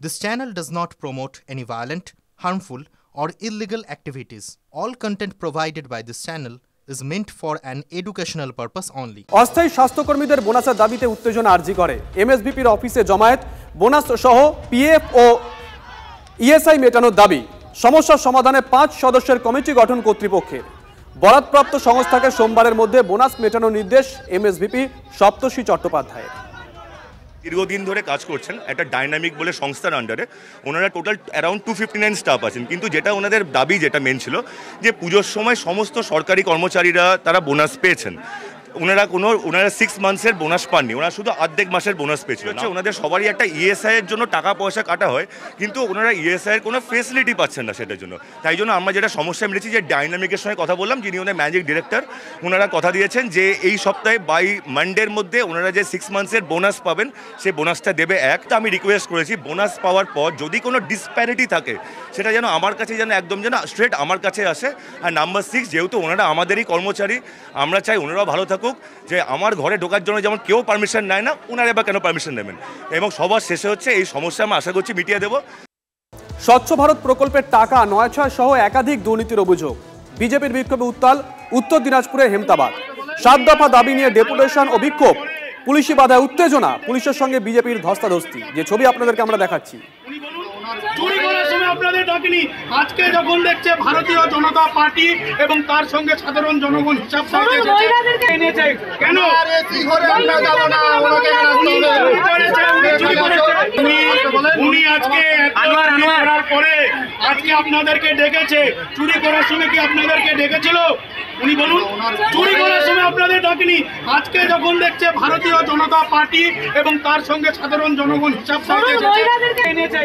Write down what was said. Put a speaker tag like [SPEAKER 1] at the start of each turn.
[SPEAKER 1] This channel does not promote any violent, harmful, or illegal activities. All content provided by this channel is meant for an educational purpose only.
[SPEAKER 2] অস্থায়ী স্বাস্থ্যকর্মীদের বোনাসের দাবিতে উত্তেজনা আরজি করে এমএসভিপির অফিসে জমায়েত bonus সহ PF ও ESI মেটানোর দাবি সমস্যার সমাধানে 5 সদস্যের কমিটি গঠন কর্তৃপক্ষের বরাদপ্রাপ্ত সংস্থাকে সোমবারের মধ্যে বোনাস মেটানোর নির্দেশ এমএসভিপি সপ্তর্ষি চট্টোপাধ্যায়ের।
[SPEAKER 3] দীর্ঘদিন ধরে কাজ করছেন একটা ডাইনামিক বলে সংস্থার আন্ডারে। ওনারা টোটাল অ্যারাউন্ড 259 স্টাফ আছেন, কিন্তু যেটা ওনাদের দাবি যেটা মেন ছিল যে পুজোর সময় সমস্ত সরকারি কর্মচারীরা তারা বোনাস পেয়েছেন, ওনারা 6 মান্থসের বোনাস পাননি, ওনারা শুধু অর্ধেক মাসের বোনাস পেয়েছিল। ওনাদের সবারই একটা ইএসআই এর জন্য টাকা পয়সা কাটা হয়, কিন্তু ওনারা ইএসআই এর কোনো ফেসিলিটি পাচ্ছেন না সেটার জন্য। তাই জন্য আমরা যেটা সমস্যা মিলেছি যে ডাইনামিকের সঙ্গে কথা বললাম, যিনি ওনার ম্যানেজিং ডিরেক্টর, ওনারা কথা দিয়েছেন যে এই সপ্তাহে বাই মানডের মধ্যে ওনারা যে 6 মান্থসের বোনাস পাবেন সেই বোনাসটা দেবে। একটা আমি রিকোয়েস্ট করেছি বোনাস পাওয়ার পর যদি কোনো ডিসপ্যারিটি থাকে সেটা যেন আমার কাছে যেন একদম যেন স্ট্রেট আমার কাছে আসে। আর নাম্বার 6, যেহেতু ওনারা আমাদেরই কর্মচারী, আমরা চাই ওনারাও ভালো থাকুক। যে আমার ঘরে ঢোকার জন্য যেমন কেউ পারমিশন নেয় না, ওনারা এবার কেন পারমিশন নেবেন? এবং সবার শেষে হচ্ছে এই সমস্যা আমরা আশা করছি মিটিয়ে দেব।
[SPEAKER 2] স্বচ্ছ ভারত প্রকল্পের টাকা 9/6 সহ একাধিক দুর্নীতির অভিযোগ। বিজেপির বিক্ষোভে উত্তাল উত্তর দিনাজপুরের হেমতাবাদ। 7 দফা দাবি নিয়ে ডেপুটেশন ও বিক্ষোভ, পুলিশি বাধায় উত্তেজনা, পুলিশের সঙ্গে বিজেপির ধস্তাধস্তি। যে ছবি আপনাদেরকে আমরা দেখাচ্ছি।
[SPEAKER 4] চুরি করার সময় আপনাদের ডাকেনি, আজকে যখন দেখছে ভারতীয় জনতা পার্টি এবং তার সঙ্গে সাধারণ জনগণ হিসাব এনেছে কেন উনি আজকে করার পরে আজকে আপনাদেরকে ডেকেছে। চুরি করার সময় কি আপনাদেরকে ডেকেছিল? উনি বলুন, চুরি করার সময় আপনাদের ডাকেনি, আজকে যখন দেখছে ভারতীয় জনতা পার্টি এবং তার সঙ্গে সাধারণ জনগণ হিসাব এনেছে